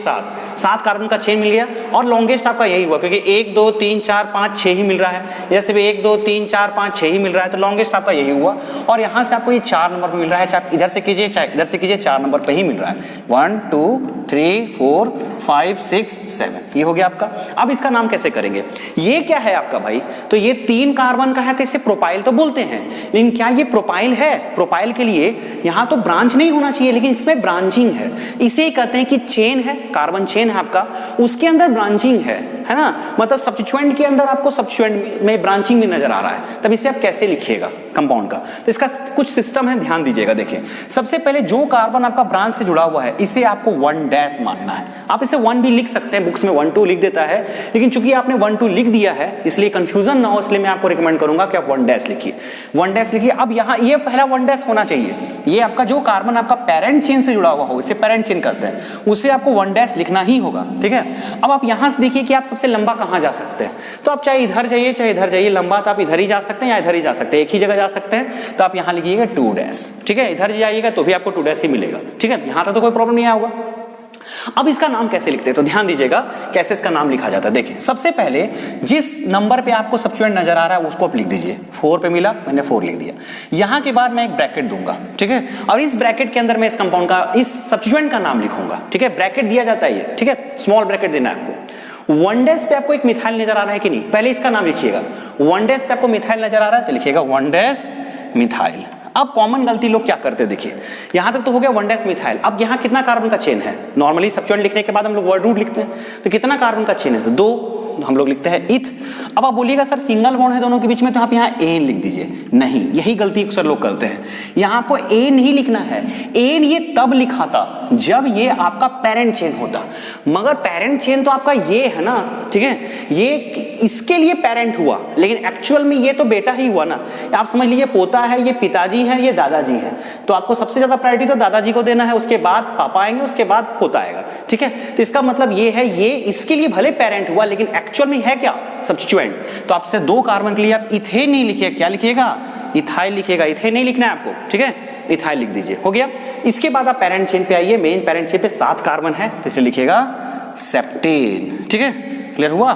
7 कार्बन का चेन मिल गया, और लॉन्गेस्ट आपका यही हुआ, क्योंकि 1 2 3 4 5 6 ही मिल रहा है, जैसे भी 1 2 3 4 5 6 ही मिल रहा है, तो लॉन्गेस्ट आपका यही हुआ। और यहाँ से आपको ये 4 नंबर पे मिल रहा है, चाहे इधर से कीजिए चाहे इधर से कीजिए, 4 नंबर पे ही मिल रहा है। 1 2 3 4 5 6 7, ये हो गया आपका। अब इसका नाम कैसे करेंगे, ये क्या है आपका भाई, तो ये 3 कार्बन का है, तो इसे प्रोपाइल तो बोलते हैं, लेकिन क्या ये प्रोपाइल है, प्रोपाइल के लिए यहाँ तो ब्रांच नहीं होना चाहिए, लेकिन इसमें ब्रांचिंग है, इसे कहते हैं कि चेन है, कार्बन चेन है आपका, उसके अंदर ब्रांचिंग है ना, मतलब सब्स्टिट्यूएंट के अंदर आपको सब्स्टिट्यूएंट में ब्रांचिंग भी नजर आ रहा है, तब इसे आप कैसे लिखिएगा कंपाउंड का, तो इसका कुछ सिस्टम है, ध्यान दीजिएगा। देखिए, सबसे पहले जो कार्बन आपका ब्रांच से जुड़ा हुआ है इसे आपको 1 डैश मानना है, आप इसे 1 भी लिख सकते हैं, बुक्स में 1 2 लिख देता है, लेकिन चूंकि आपने 1 2 लिख दिया है इसलिए कंफ्यूजन ना हो, इसलिए मैं आपको रिकमेंड करूंगा कि आप 1 डैश लिखिए, 1 डैश लिखिए। अब यहाँ ये पहला 1 डैश होना चाहिए, ये आपका जो कार्बन आपका पेरेंट चेन से जुड़ा हुआ हो, इसे पेरेंट चेन कहते हैं, उसे आपको 1 डैश लिखना ही होगा, ठीक है। अब आप यहां से देखिए कि आप सबसे लंबा कहां जा सकते हैं, तो आप चाहे इधर जाइए चाहे इधर जाइए, लंबा तो आप इधर ही जा सकते हैं या इधर ही जा सकते हैं, एक ही जगह जा सकते हैं, तो आप यहां लिखिएगा 2 डैश, ठीक है। इधर जाइएगा तो भी आपको 2 डैश ही मिलेगा, ठीक है, यहां तक तो कोई प्रॉब्लम नहीं आएगा। अब इसका नाम कैसे लिखते हैं, तो ध्यान दीजिएगा कैसे इसका नाम लिखा जाता है। देखिए, सबसे पहले जिस नंबर पे आपको सब्स्टिट्यूएंट नजर आ रहा है उसको आप लिख दीजिए, 4 पे मिला, मैंने 4 लिख दिया। यहां के बाद मैं एक ब्रैकेट दूंगा, ठीक है, और इस ब्रैकेट के अंदर मैं इस कंपाउंड का, इस सब्स्टिट्यूएंट का नाम लिखूंगा, ठीक है। ब्रैकेट दिया जाता है ये, ठीक है, स्मॉल ब्रैकेट देना है आपको। 1 डैश पे आपको एक मिथाइल नजर आ रहा है कि नहीं, पहले इसका नाम लिखिएगा। 1 डैश पे आपको मिथाइल नजर आ रहा है तो लिखिएगा 1 डैश मिथाइल। अब कॉमन गलती लोग क्या करते हैं, देखिए यहां तक तो हो गया 1 डैश मिथाइल। अब यहां कितना कार्बन का चेन है, नॉर्मली सब्स्टिट्यूएंट लिखने के बाद हम लोग वर्ड रूट लिखते हैं, तो कितना कार्बन का चेन है, तो 2, हम लोग लिखते हैं इथ। अब आप बोलिएगा सर सिंगल बॉन्ड है दोनों के बीच में, तो आप यहाँ एन लिख दीजिए, नहीं, यही गलती अक्सर लोग करते हैं, यहाँ आपको एन नहीं लिखना है। एन ये तब लिखा था जब ये आपका पेरेंट चेन होता, मगर पेरेंट चेन तो आपका ये है ना, ठीक है, ये इसके लिए पेरेंट हुआ, लेकिन एक्चुअल में ये तो बेटा ही हुआ ना। आप समझ लीजिए पोता है, ये पिताजी है, ये दादाजी है, तो आपको सबसे ज्यादा प्रायोरिटी तो दादाजी को देना है, उसके बाद पापा आएंगे, उसके बाद पोता आएगा, ठीक है। तो इसका मतलब ये है, ये इसके लिए भले पेरेंट हुआ लेकिन एक्चुअल में है क्या, सब्स्टिट्यूएंट। तो आपसे 2 कार्बन के लिए आप इथेन नहीं लिखिए, क्या लिखिएगा, इथाइल लिखिएगा, इथेन नहीं लिखना है आपको, ठीक है, इथाइल लिख दीजिए, हो गया। इसके बाद आप पेरेंट चेन पे आइए, मेन पेरेंट चेन पे 7 कार्बन है, तो इसे लिखिएगा सेप्टेन, ठीक है, क्लियर हुआ।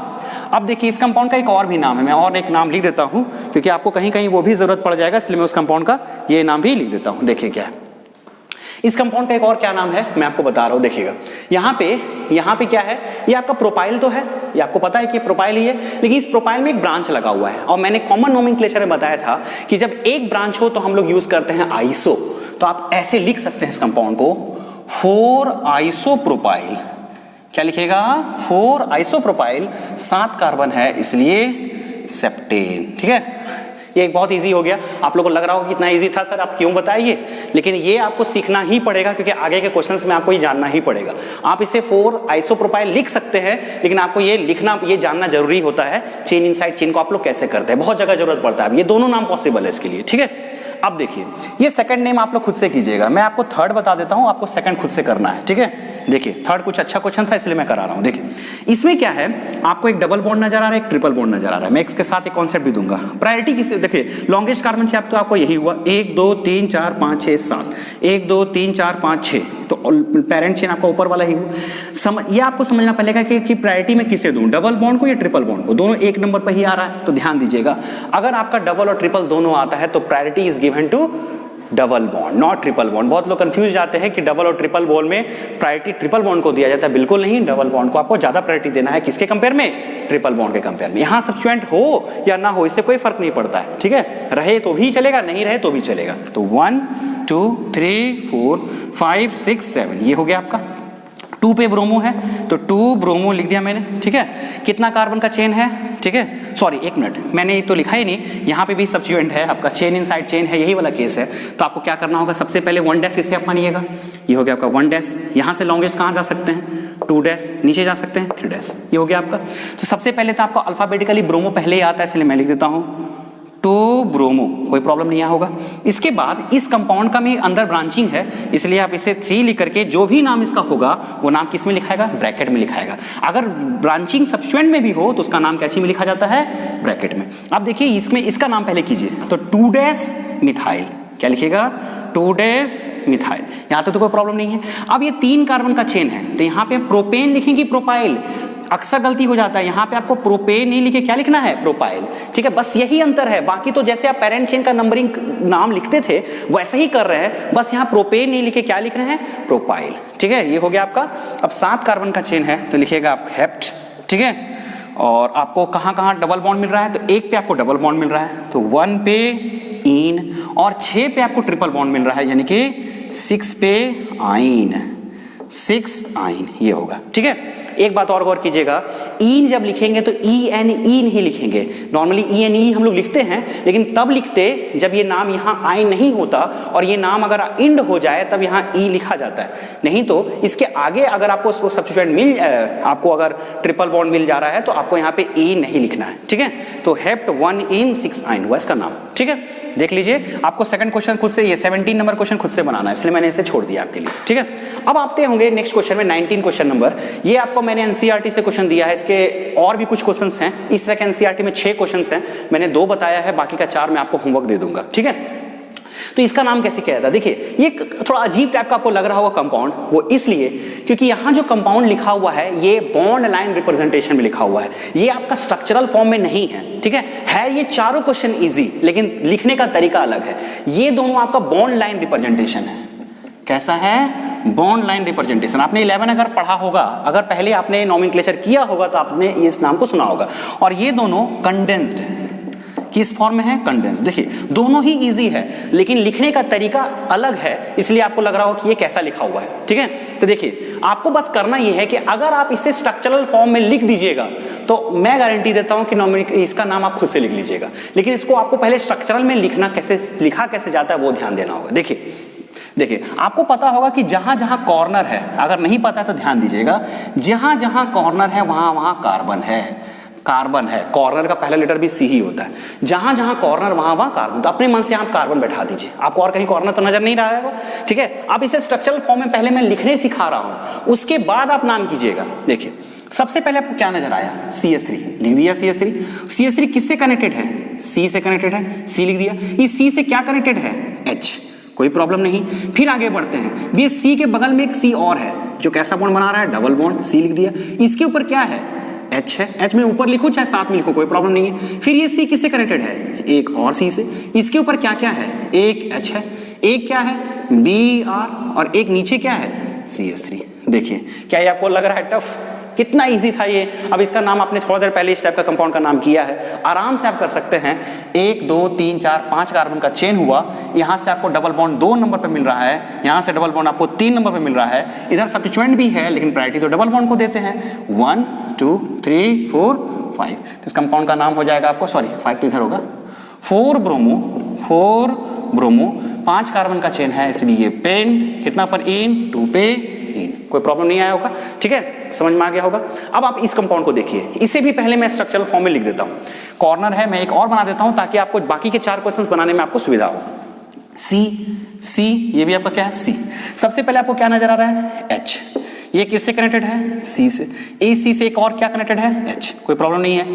अब देखिए इस कंपाउंड का एक और भी नाम है, मैं और एक नाम लिख देता हूं क्योंकि आपको कहीं कहीं वो भी जरूरत पड़ जाएगा, इसलिए मैं उस कंपाउंड का ये नाम भी लिख देता हूं। देखिए क्या है इस कंपाउंड का, एक और क्या नाम है मैं आपको बता रहा हूं, देखिएगा यहाँ पे क्या है, ये आपका प्रोपाइल तो है, ये आपको पता है कि प्रोपाइल ही है, लेकिन इस प्रोपाइल में एक ब्रांच लगा हुआ है, और मैंने कॉमन नोमेनक्लेचर में बताया था कि जब एक ब्रांच हो तो हम लोग यूज करते हैं आइसो, तो आप ऐसे लिख सकते हैं इस कंपाउंड को 4 आइसोप्रोपाइल, क्या लिखेगा, 4 आइसोप्रोपाइल, 7 कार्बन है इसलिए सेप्टेन, ठीक है। ये बहुत इजी हो गया। आप लोगों को लग रहा होगा कि इतना इजी था सर, आप क्यों बताइए, लेकिन ये आपको सीखना ही पड़ेगा क्योंकि आगे के क्वेश्चंस में आपको ये जानना ही पड़ेगा। आप इसे 4 आइसोप्रोपाइल लिख सकते हैं, लेकिन आपको ये लिखना, ये जानना जरूरी होता है चेन इनसाइड चेन को आप लोग कैसे करते हैं, बहुत जगह जरूरत पड़ता है। ये दोनों नाम पॉसिबल है इसके लिए, ठीक है। अब देखिए ये सेकंड नेम आप लोग खुद से कीजिएगा, मैं आपको थर्ड बता देता हूं, आपको सेकंड खुद से करना है, ठीक है। देखिए थर्ड कुछ अच्छा क्वेश्चन था इसलिए मैं करा रहा हूं। देखिए इसमें क्या है, आपको एक डबल बॉन्ड नजर आ रहा है, एक ट्रिपल बॉन्ड नजर आ रहा है। मैं इसके साथ एक कॉन्सेप्ट भी दूंगा। प्रायोरिटी किसे, देखिए लॉन्गेस्ट कार्बन चेन तो आपको यही हुआ 1 2 3 4 5 6 7, 1 2 3 4 5 6, तो पेरेंट चेन आपका ऊपर वाला ही हुआ। ये आपको समझना पड़ेगा कि प्रायोरिटी में किसे दूं, डबल बॉन्ड को या ट्रिपल बॉन्ड को, दोनों एक नंबर पर ही आ रहा है। तो ध्यान दीजिएगा, अगर आपका डबल और ट्रिपल दोनों आता है तो priority is given to double bond, not triple bond. बहुत लोग कंफ्यूज जाते हैं कि डबल और ट्रिपल बॉन्ड में प्रायोरिटी ट्रिपल बॉन्ड को दिया जाता है, बिल्कुल नहीं। डबल बॉन्ड को आपको ज्यादा प्रायोरिटी देना है, किसके कंपेयर में, ट्रिपल बॉन्ड के कंपेयर में। यहां सब्स्टिट्यूएंट हो या ना हो इससे कोई फर्क नहीं पड़ता है, ठीक है। रहे तो भी चलेगा, नहीं रहे तो भी चलेगा। तो 1 2 3 4 5 6 7 ये हो गया आपका। 2 पे ब्रोमो है तो 2 ब्रोमो लिख दिया मैंने, ठीक है। कितना कार्बन का चेन है, ठीक है। सॉरी एक मिनट, मैंने तो लिखा ही नहीं, यहाँ पे भी सब्स्टिट्यूएंट है आपका, चेन इनसाइड चेन है, यही वाला केस है। तो आपको क्या करना होगा, सबसे पहले 1 डैश इसे आप मानिएगा, ये हो गया आपका 1 डैश। यहाँ से लॉन्गेस्ट कहाँ जा सकते हैं, 2 डैश, नीचे जा सकते हैं 3 डैश, ये हो गया आपका। तो सबसे पहले तो आपको अल्फाबेटिकली ब्रोमो पहले ही आता है, इसलिए मैं लिख देता हूँ 2 ब्रोमो, कोई प्रॉब्लम नहीं होगा। इसके बाद इस कंपाउंड का में अंदर ब्रांचिंग है, इसलिए आप इसे 3 लिख करके जो भी नाम इसका होगा वो नाम किस में लिखाएगा, ब्रैकेट में लिखाएगा। अगर ब्रांचिंग सब्स्टिट्यूएंट में भी हो तो उसका नाम कैसे में लिखा जाता है, ब्रैकेट में। अब देखिए इसमें इसका नाम पहले कीजिए, तो 2 डैश मिथाइल, क्या लिखिएगा, 2 डैश मिथाइल। यहाँ तो कोई प्रॉब्लम नहीं है। अब ये 3 कार्बन का चेन है तो यहाँ पे प्रोपेन लिखेंगे प्रोपाइल, अक्सर गलती हो जाता है, यहाँ पे आपको प्रोपेन नहीं लिखे क्या लिखना है, प्रोपाइल, ठीक है। बस यही अंतर है, बाकी तो जैसे आप पेरेंट चेन का नंबरिंग नाम लिखते थे वैसे ही कर रहे हैं, बस यहाँ प्रोपेन नहीं लिखे क्या लिख रहे हैं, प्रोपाइल, ठीक है। ये हो गया आपका। अब 7 कार्बन का चेन है तो लिखिएगा आप हेप्ट, ठीक है। और आपको कहाँ कहाँ डबल बॉन्ड मिल रहा है, तो 1 पे आपको डबल बॉन्ड मिल रहा है, तो 1 पे इन, और 6 पे आपको ट्रिपल बॉन्ड मिल रहा है, यानी कि 6 पे आइन, 6 आइन, ये होगा, ठीक है। एक बात और गौर कीजिएगा, इन जब लिखेंगे तो ई एन ई नहीं लिखेंगे। नॉर्मली ई एन ई हम लोग लिखते हैं, लेकिन तब लिखते जब ये नाम यहाँ आइन नहीं होता और ये नाम अगर इंड हो जाए तब यहाँ ई लिखा जाता है। नहीं तो इसके आगे अगर आपको सब्स्टिट्यूएंट मिल, आपको अगर ट्रिपल बॉन्ड मिल जा रहा है तो आपको यहाँ पे ई नहीं लिखना है, ठीक है। तो हेप्ट 1 इन 6 आइन हुआ इसका नाम, ठीक है। देख लीजिए, आपको सेकंड क्वेश्चन खुद से, ये 17 नंबर क्वेश्चन खुद से बनाना है, इसलिए मैंने इसे छोड़ दिया आपके लिए, ठीक है। अब आते होंगे नेक्स्ट क्वेश्चन में 19 क्वेश्चन नंबर। ये आपको मैंने एनसीईआरटी से क्वेश्चन दिया है, इसके और भी कुछ क्वेश्चंस हैं। इस तरह के एनसीईआरटी में 6 क्वेश्चंस हैं, मैंने 2 बताया है, बाकी का 4 मैं आपको होमवर्क दे दूंगा, ठीक है। तो इसका नाम कैसे किया जाता है, देखिए ये थोड़ा अजीब टाइप का आपको लग रहा होगा कंपाउंड, वो इसलिए क्योंकि यहाँ जो कंपाउंड लिखा हुआ है ये बॉन्ड लाइन रिप्रेजेंटेशन में लिखा हुआ है, ये आपका स्ट्रक्चरल फॉर्म में नहीं है, ठीक है ये चारों क्वेश्चन इजी, लेकिन लिखने का तरीका अलग है। ये दोनों आपका बॉन्ड लाइन रिप्रेजेंटेशन है। कैसा है, बॉन्ड लाइन रिप्रेजेंटेशन। आपने 11 अगर पढ़ा होगा, अगर पहले आपने नोमेनक्लेचर किया होगा तो आपने इस नाम को सुना होगा। और ये दोनों कंडेंस्ड है, किस फॉर्म में है, कंडेंस्ड। देखिए दोनों ही इजी है, लेकिन लिखने का तरीका अलग है, इसलिए आपको लग रहा हो कि ये कैसा लिखा हुआ है, ठीक है। तो देखिए आपको बस करना ये है कि अगर आप इसे स्ट्रक्चरल फॉर्म में लिख दीजिएगा तो मैं गारंटी देता हूं कि इसका नाम आप खुद से लिख लीजिएगा, लेकिन इसको आपको पहले स्ट्रक्चरल में लिखा कैसे जाता है वो ध्यान देना होगा। देखिए आपको पता होगा कि जहां जहां कॉर्नर है, अगर नहीं पता है तो ध्यान दीजिएगा, जहां जहां कॉर्नर है वहां वहां कार्बन है। कॉर्नर का पहला लेटर भी सी ही होता है। जहां जहां कॉर्नर वहां वहां कार्बन, तो अपने मन से आप कार्बन बैठा दीजिए, आपको और कहीं कॉर्नर तो नजर नहीं रहा है, ठीक है। आप इसे स्ट्रक्चरल फॉर्म में पहले मैं लिखने सिखा रहा हूं, उसके बाद आप नाम कीजिएगा। देखिए सबसे पहले आपको क्या नजर आया, CH3 लिख दिया। CH3 किससे कनेक्टेड है, C से कनेक्टेड है, C लिख दिया। इस C से क्या कनेक्टेड है, H, कोई प्रॉब्लम नहीं। फिर आगे बढ़ते हैं, ये C के बगल में एक C और है जो कैसा बॉन्ड बना रहा है, डबल बॉन्ड, C लिख दिया। इसके ऊपर क्या है, H है, H में ऊपर लिखो चाहे साथ में लिखो, कोई प्रॉब्लम नहीं है। फिर ये C किससे कनेक्टेड है, एक और C से। इसके ऊपर क्या क्या है, एक H है, एक क्या है, Br, और एक नीचे क्या है, CH3। देखिए क्या ये आपको लग रहा है टफ, कितना इजी था ये। अब इसका नाम आपने थोड़ा देर पहले इस टाइप का कंपाउंड का नाम किया है, आराम से आप कर सकते हैं। 1 2 3 4 5 कार्बन का चेन हुआ, यहाँ से आपको डबल बॉन्ड 2 नंबर पे मिल रहा है, यहाँ से डबल बॉन्ड आपको 3 नंबर पे मिल रहा है। इधर सब्स्टिट्यूएंट भी है लेकिन प्रायोरिटी तो डबल बॉन्ड को देते हैं। 1 2 3 4 5, तो इस कंपाउंड का नाम हो जाएगा आपको, सॉरी 5 तो इधर होगा, 4 ब्रोमो 5 कार्बन का चेन है, इसलिए पेंट कितना पर इन, 2 पे इन। कोई प्रॉब्लम नहीं आया होगा, ठीक है, समझ में आ गया होगा। अब आप इस कंपाउंड को देखिए, इसे भी पहले मैं स्ट्रक्चरल फॉर्म में लिख देता हूं। कॉर्नर है, मैं एक और बना देता हूं ताकि आपको बाकी के 4 क्वेश्चंस बनाने में आपको सुविधा हो। सी, ये भी आपका क्या है, सी। सबसे पहले आपको क्या नजर आ रहा है, H। ये किससे कनेक्टेड है, सी से। इस सी से एक और क्या कनेक्टेड है, H। कोई प्रॉब्लम नहीं है।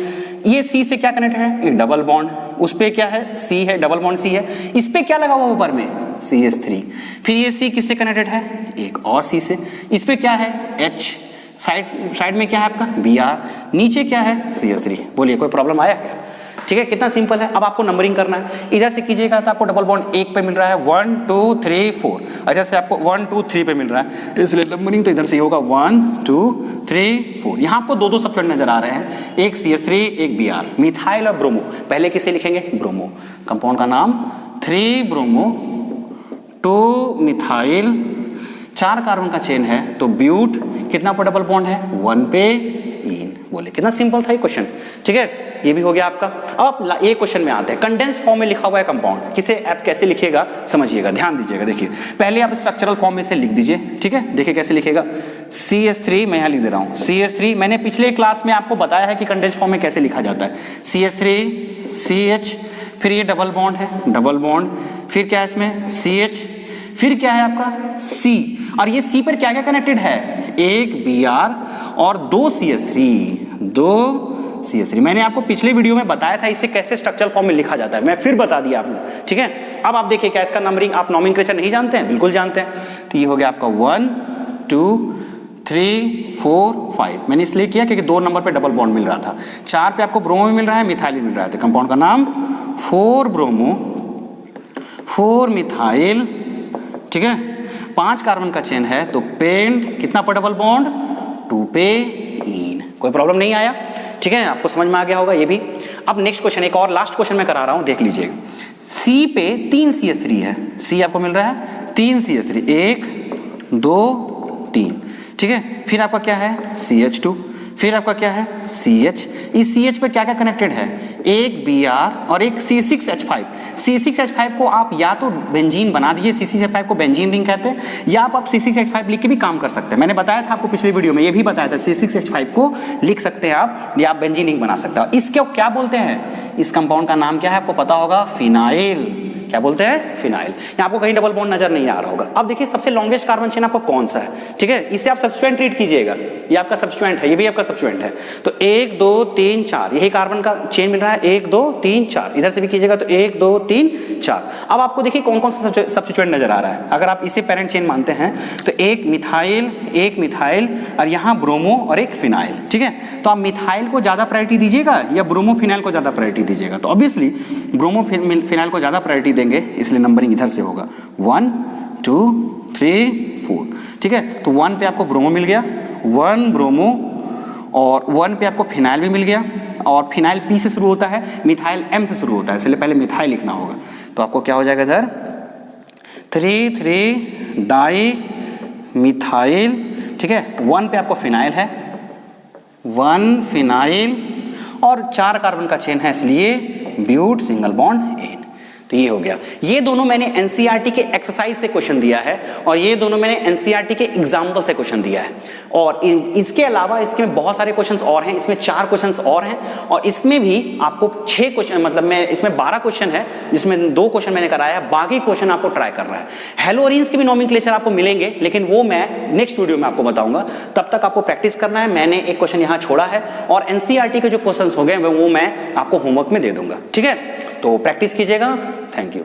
ये सी से क्या कनेक्टेड है, एक डबल बॉन्ड, उस पे क्या है, सी है, डबल बॉन्ड सी है। इस पे क्या लगा हुआ ऊपर में, CH3। फिर ये सी किससे कनेक्टेड है, एक और सी से। इस पे क्या है, H। साइड में क्या है आपका, Br। नीचे क्या है, CH3। बोलिए कोई प्रॉब्लम आया क्या, ठीक है, कितना सिंपल है। अब आपको नंबरिंग करना है, इधर से कीजिएगा तो आपको डबल बॉन्ड 1 पे मिल रहा है, 1 2 3 4। इधर से आपको 1 2 3 पे मिल रहा है, तो इसलिए नंबरिंग तो इधर से ही होगा 1 2 3 4। यहाँ आपको दो सब्स्टिट्यूएंट नजर आ रहे हैं, एक CH3 एक Br, मिथाइल और ब्रोमो। पहले किसे लिखेंगे, ब्रोमो। कंपाउंड का नाम 3 ब्रोमो 2 मिथाइल, 4 कार्बन का चेन है, तो ब्यूट कितना पर डबल बॉन्ड है, 1 पे इन। बोले कितना सिंपल था ये क्वेश्चन, ठीक है, ये भी हो गया आपका। अब आप ये क्वेश्चन में आते हैं, कंडेंस फॉर्म में लिखा हुआ है कंपाउंड, किसे आप कैसे लिखिएगा समझिएगा, ध्यान दीजिएगा। देखिए पहले आप स्ट्रक्चरल फॉर्म में से लिख दीजिए, ठीक है। देखिए कैसे लिखेगा, CH3, मैं यहाँ लिख दे रहा हूँ CH3। मैंने पिछले क्लास में आपको बताया है कि कंडेंस फॉर्म में कैसे लिखा जाता है, CH3 CH, फिर ये डबल बॉन्ड है, डबल बॉन्ड, फिर क्या है इसमें CH, फिर क्या है आपका C, और ये C पर क्या क्या कनेक्टेड है, एक Br और 2 CH3। मैंने आपको पिछले वीडियो में बताया था इसे कैसे स्ट्रक्चरल फॉर्म में लिखा जाता है, मैं फिर बता दिया आपने, ठीक है। अब आप देखिए क्या इसका नंबरिंग, आप नॉमेनक्लेचर नहीं जानते हैं, बिल्कुल जानते हैं। तो ये हो गया आपका 1 2 3 4 5। मैंने इसलिए किया क्योंकि 2 नंबर पे डबल बॉन्ड मिल रहा था, 4 पे आपको ब्रोमो मिल रहा है, मिथाइल मिल रहा है। तो कंपाउंड का नाम 4 ब्रोमो 4 मिथाइल, ठीक है। 5 कार्बन का चेन है, तो पेंट कितना पर डबल बॉन्ड, 2 पे इन। कोई प्रॉब्लम नहीं आया, ठीक है, आपको समझ में आ गया होगा ये भी। अब नेक्स्ट क्वेश्चन, एक और लास्ट क्वेश्चन मैं करा रहा हूं, देख लीजिएगा। C पे 3 CH3 है, C आपको मिल रहा है 3 CH3, 1 2 3, ठीक है। फिर आपका क्या है CH2, फिर आपका क्या है CH। इस CH पे क्या क्या कनेक्टेड है, एक Br और एक C6H5। C6H5 को आप या तो बेंजीन बना दीजिए, C6H5 को बेंजीन रिंग कहते हैं, या आप C6H5 लिख के भी काम कर सकते हैं। मैंने बताया था आपको पिछले वीडियो में, ये भी बताया था, C6H5 को लिख सकते हैं आप, या आप बेंजीन रिंग बना सकते हो। इसको क्या बोलते हैं, इस कंपाउंड का नाम क्या है आपको पता होगा, फिनाइल। क्या बोलते हैं, फिनाइल। यहाँ आपको कहीं डबल बॉन्ड नजर नहीं आ रहा होगा। अब देखिए सबसे लॉन्गेस्ट कार्बन चेन आपको कौन सा है, ठीक है, इसे आप सब्स्टिट्यूएंट ट्रीट कीजिएगा, ये आपका सब्स्टिट्यूएंट है, ये भी आपका सब्स्टिट्यूएंट है। तो 1 2 3 4 यही कार्बन का चेन मिल रहा है, 1 2 3 4, इधर से भी कीजिएगा तो 1 2 3 4। अब आपको देखिए कौन कौन सा सब्स्टिट्यूएंट नजर आ रहा है। अगर आप इसे पेरेंट चेन मानते हैं तो एक मिथाइल और यहाँ ब्रोमो और एक फिनाइल, ठीक है। तो आप मिथाइल को ज्यादा प्रायोरिटी दीजिएगा या ब्रोमो फिनाइल को ज्यादा प्रायोरिटी दीजिएगा, तो ऑब्वियसली ब्रोमो फिनाइल को ज्यादा प्रायोरिटी देंगे, इसलिए नंबरिंग इधर से होगा 1 2 3 4, ठीक है। तो 1 पे आपको ब्रोमो मिल गया, 1 ब्रोमो, और 1 पे आपको फिनाइल भी मिल गया, और फिनाइल P से शुरू होता है, मिथाइल M से शुरू होता है, इसलिए पहले मिथाइल लिखना होगा। तो आपको क्या हो जाएगा इधर 3 डाई मिथाइल, ठीक है। 1 पे आपको फिनाइल है, 1 फिनाइल, और 4 कार्बन का चेन है, इसलिए ब्यूट सिंगल बॉन्ड एन। तो ये हो गया। ये दोनों मैंने एनसीईआरटी के एक्सरसाइज से क्वेश्चन दिया है, और ये दोनों मैंने एनसीईआरटी के एग्जाम्पल से क्वेश्चन दिया है। और इसके अलावा इसमें बहुत सारे क्वेश्चंस और हैं, इसमें 4 क्वेश्चंस और हैं, और इसमें भी आपको 6 क्वेश्चन, मतलब मैं इसमें 12 क्वेश्चन है, जिसमें 2 क्वेश्चन मैंने कराया, बाकी क्वेश्चन आपको ट्राई करना है। हेलोरीन्स के भी नॉमेनक्लेचर आपको मिलेंगे, लेकिन वो मैं नेक्स्ट वीडियो में आपको बताऊंगा। तब तक आपको प्रैक्टिस करना है। मैंने एक क्वेश्चन यहाँ छोड़ा है, और एनसीईआरटी के जो क्वेश्चन हो गए वो मैं आपको होमवर्क में दे दूंगा, ठीक है। तो प्रैक्टिस कीजिएगा। Thank you.